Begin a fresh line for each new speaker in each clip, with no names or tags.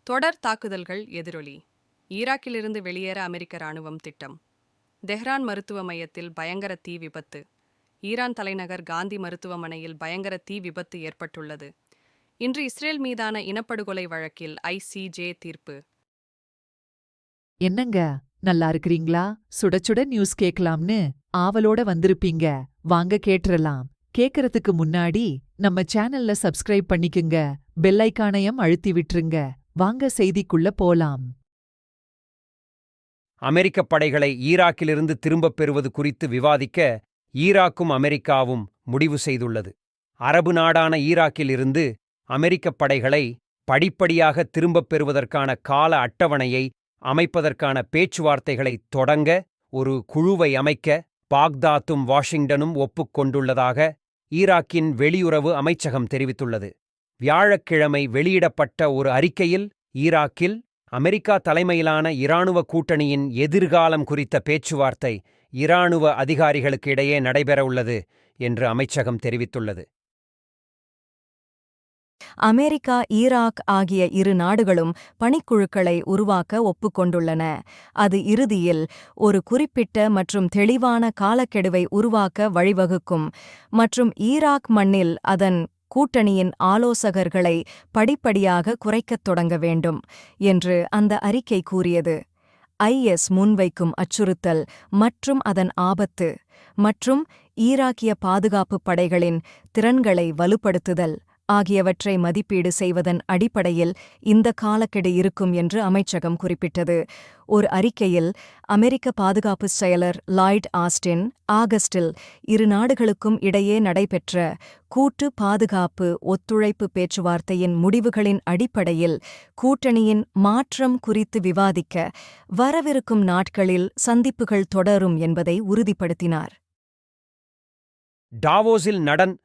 தொடர் தாக்குதல்கள் எதிரொலி. ஈராக்கிலிருந்து வெளியேற அமெரிக்க ராணுவம் திட்டம். தெஹ்ரான் மருத்துவ மையத்தில் பயங்கர தீ விபத்து. ஈரான் தலைநகர் காந்தி மருத்துவமனையில் பயங்கர தீ விபத்து ஏற்பட்டுள்ளது. இன்று இஸ்ரேல் மீதான இனப்படுகொலை வழக்கில் ICJ தீர்ப்பு.
என்னங்க, நல்லா இருக்கிறீங்களா? சுட சுட நியூஸ் கேட்கலாம்னு ஆவலோட வந்திருப்பீங்க. வாங்க கேட்டுறலாம். கேக்கறதுக்கு முன்னாடி நம்ம சேனல்ல சப்ஸ்கிரைப் பண்ணிக்குங்க, பெல் ஐகானையும் அழுத்தி விட்டுருங்க. வாங்க செய்திக்குள்ள போலாம்.
அமெரிக்க படைகளை ஈராக்கிலிருந்து திரும்பப் பெறுவது குறித்து விவாதிக்க ஈராக்கும் அமெரிக்காவும் முடிவு செய்துள்ளது. அரபு நாடான ஈராக்கில் இருந்து அமெரிக்க படைகளை படிப்படியாக திரும்பப் பெறுவதற்கான கால அட்டவணையை அமைப்பதற்கான பேச்சுவார்த்தைகளை தொடங்க ஒரு குழுவை அமைக்க பாக்தாத்தும் வாஷிங்டனும் ஒப்புக்கொண்டுள்ளதாக ஈராக்கின் வெளியுறவு அமைச்சகம் தெரிவித்துள்ளது. வியாழக்கிழமை வெளியிடப்பட்ட ஒரு அறிக்கையில் ஈராக்கில் அமெரிக்கா தலைமையிலான இராணுவ கூட்டணியின் எதிர்காலம் குறித்த பேச்சுவார்த்தை இராணுவ அதிகாரிகளுக்கு இடையே நடைபெறவுள்ளது என்று அமைச்சகம் தெரிவித்துள்ளது.
அமெரிக்கா, ஈராக் ஆகிய இரு நாடுகளும் பணிக்குழுக்களை உருவாக்க ஒப்புக்கொண்டுள்ளன. அது இறுதியில் ஒரு குறிப்பிட்ட மற்றும் தெளிவான காலக்கெடுவை உருவாக்க வழிவகுக்கும் மற்றும் ஈராக் மண்ணில் அதன் கூட்டணியின் ஆலோசகர்களை படிப்படியாக குறைக்கத் தொடங்க வேண்டும் என்று அந்த அறிக்கை கூறியது. IS முன்வைக்கும் அச்சுறுத்தல் மற்றும் அதன் ஆபத்து மற்றும் ஈராக்கிய பாதுகாப்புப் படைகளின் திறன்களை வலுப்படுத்துதல் ஆகியவற்றை மதிப்பீடு செய்வதன் அடிப்படையில் இந்த காலக்கெடு இருக்கும் என்று அமைச்சகம் குறிப்பிட்டது. ஒரு அறிக்கையில் அமெரிக்க பாதுகாப்பு செயலர் லாய்ட் ஆஸ்டின் ஆகஸ்டில் இரு நாடுகளுக்கும் இடையே நடைபெற்ற கூட்டு பாதுகாப்பு ஒத்துழைப்பு பேச்சுவார்த்தையின் முடிவுகளின் அடிப்படையில் கூட்டணியின் மாற்றம் குறித்து விவாதிக்க வரவிருக்கும் நாட்களில் சந்திப்புகள் தொடரும் என்பதை உறுதிப்படுத்தினார்.
டாவோஸில் நடந்த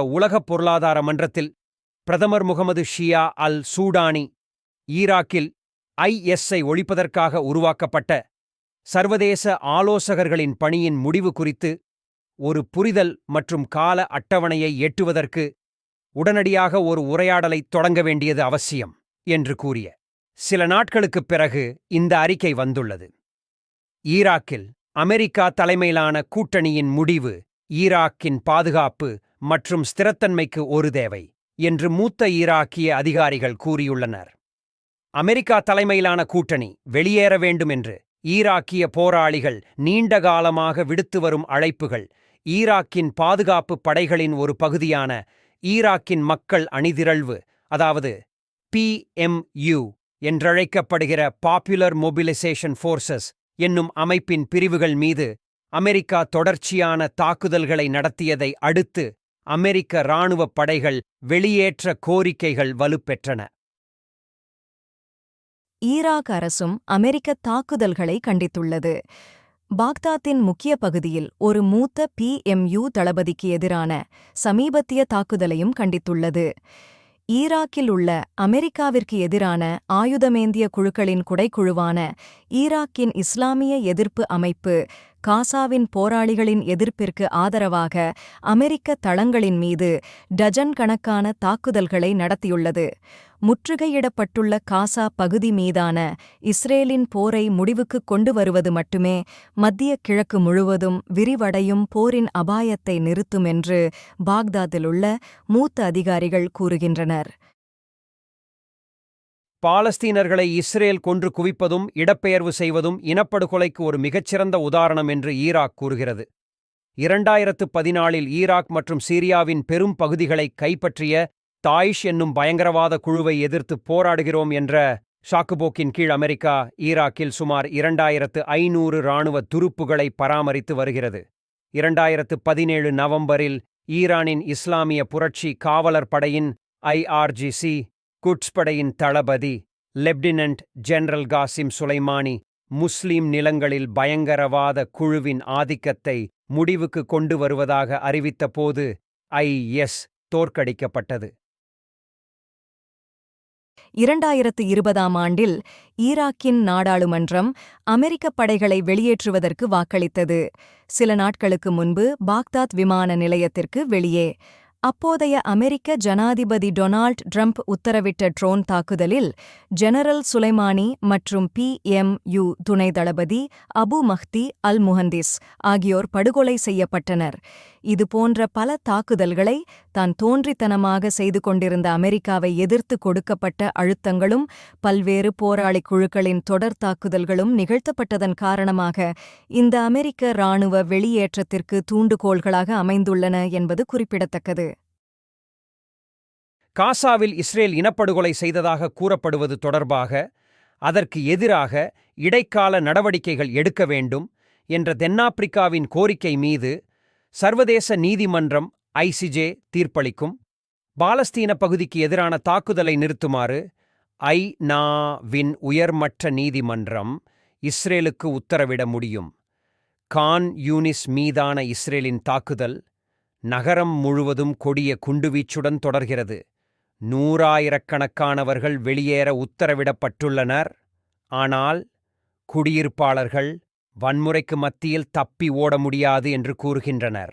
உலகப் பொருளாதார மன்றத்தில் பிரதமர் முகமது ஷியா அல் சூடானி ஈராக்கில் ISஐ ஒழிப்பதற்காக உருவாக்கப்பட்ட சர்வதேச ஆலோசகர்களின் பணியின் முடிவு குறித்து ஒரு புரிதல் மற்றும் கால அட்டவணையை எட்டுவதற்கு உடனடியாக ஒரு உரையாடலை தொடங்க வேண்டியது அவசியம் என்று கூறிய சில நாட்களுக்குப் பிறகு இந்த அறிக்கை வந்துள்ளது. ஈராக்கில் அமெரிக்கா தலைமையிலான கூட்டணியின் முடிவு ஈராக்கின் பாதுகாப்பு மற்றும் ஸ்திரத்தன்மைக்கு ஒரு தேவை என்று மூத்த ஈராக்கிய அதிகாரிகள் கூறியுள்ளனர். அமெரிக்கா தலைமையிலான கூட்டணி வெளியேற வேண்டும் என்று ஈராக்கிய போராளிகள் நீண்டகாலமாக விடுத்து வரும் அழைப்புகள் ஈராக்கின் பாதுகாப்பு படைகளின் ஒரு பகுதியான ஈராக்கின் மக்கள் அணிதிரள்வு, அதாவது PMU என்றழைக்கப்படுகிற பாப்புலர் மொபிலைசேஷன் ஃபோர்சஸ் என்னும் அமைப்பின் பிரிவுகள் மீது அமெரிக்கா தொடர்ச்சியான தாக்குதல்களை நடத்தியதை அடுத்து அமெரிக்க இராணுவப் படைகள் வெளியேற்ற கோரிக்கைகள் வலுப்பெற்றன.
ஈராக் அரசும் அமெரிக்க தாக்குதல்களை கண்டித்துள்ளது. பாக்தாத்தின் முக்கிய பகுதியில் ஒரு மூத்த PMU தளபதிக்கு எதிரான சமீபத்திய தாக்குதலையும் கண்டித்துள்ளது. ஈராக்கில் உள்ள அமெரிக்காவிற்கு எதிரான ஆயுதமேந்திய குழுக்களின் குடைக்குழுவான ஈராக்கின் இஸ்லாமிய எதிர்ப்பு அமைப்பு காசாவின் போராளிகளின் எதிர்ப்பிற்கு ஆதரவாக அமெரிக்க தளங்களின் மீது டஜன் கணக்கான தாக்குதல்களை நடத்தியுள்ளது. முற்றுகையிடப்பட்டுள்ள காசா பகுதி மீதான இஸ்ரேலின் போரை முடிவுக்கு கொண்டு வருவது மட்டுமே மத்திய கிழக்கு முழுவதும் விரிவடையும் போரின் அபாயத்தை நிறுத்தும் என்று பாக்தாத்திலுள்ள மூத்த அதிகாரிகள் கூறுகின்றனர்.
பாலஸ்தீனர்களை இஸ்ரேல் கொன்று குவிப்பதும் இடப்பெயர்வு செய்வதும் இனப்படுகொலைக்கு ஒரு மிகச்சிறந்த உதாரணம் என்று ஈராக் கூறுகிறது. 2014இல் ஈராக் மற்றும் சீரியாவின் பெரும் பகுதிகளை கைப்பற்றிய தாயிஷ் என்னும் பயங்கரவாத குழுவை எதிர்த்து போராடுகிறோம் என்ற சாக்குபோக்கின் கீழ் அமெரிக்கா ஈராக்கில் சுமார் 2500 இராணுவ துருப்புகளை பராமரித்து வருகிறது. 2017 நவம்பரில் ஈரானின் இஸ்லாமிய புரட்சி காவலர் படையின் IRGC குட்ஸ் படையின் தளபதி லெப்டினன்ட் ஜெனரல் காசிம் சுலைமானி முஸ்லிம் நிலங்களில் பயங்கரவாத குழுவின் ஆதிக்கத்தை முடிவுக்கு கொண்டு வருவதாக அறிவித்தபோது IS தோற்கடிக்கப்பட்டது.
2020ஆம் ஆண்டில் ஈராக்கின் நாடாளுமன்றம் அமெரிக்க படைகளை வெளியேற்றுவதற்கு வாக்களித்தது. சில நாட்களுக்கு முன்பு பாக்தாத் விமான நிலையத்திற்கு வெளியே அப்போதைய அமெரிக்க ஜனாதிபதி டொனால்ட் ட்ரம்ப் உத்தரவிட்ட ட்ரோன் தாக்குதலில் ஜெனரல் சுலைமானி மற்றும் PMU துணை தளபதி அபு மஹ்தி அல் முஹந்திஸ் ஆகியோர் படுகொலை செய்யப்பட்டனர். இதுபோன்ற பல தாக்குதல்களை தான் தோன்றித்தனமாக செய்து கொண்டிருந்த அமெரிக்காவை எதிர்த்து கொடுக்கப்பட்ட அழுத்தங்களும் பல்வேறு போராளிக் குழுக்களின் தொடர் தாக்குதல்களும் நிகழ்த்தப்பட்டதன் காரணமாக இந்த அமெரிக்க இராணுவ வெளியேற்றத்திற்கு தூண்டுகோல்களாக அமைந்துள்ளன என்பது குறிப்பிடத்தக்கது.
காசாவில் இஸ்ரேல் இனப்படுகொலை செய்ததாக கூறப்படுவது தொடர்பாக அதற்கு எதிராக இடைக்கால நடவடிக்கைகள் எடுக்க வேண்டும் என்ற தென்னாப்பிரிக்காவின் கோரிக்கை மீது சர்வதேச நீதிமன்றம் ICJ தீர்ப்பளிக்கும். பாலஸ்தீன பகுதிக்கு எதிரான தாக்குதலை நிறுத்துமாறு ஐநாவின் உயர்மட்ட நீதிமன்றம் இஸ்ரேலுக்கு உத்தரவிட முடியும். கான் யூனிஸ் மீதான இஸ்ரேலின் தாக்குதல் நகரம் முழுவதும் கொடிய குண்டுவீச்சுடன் தொடர்கிறது. 100,000கணக்கானவர்கள் வெளியேற உத்தரவிடப்பட்டுள்ளனர். ஆனால் குடியிருப்பாளர்கள் வன்முறைக்கு மத்தியில் தப்பி ஓட முடியாது என்று கூறுகின்றனர்.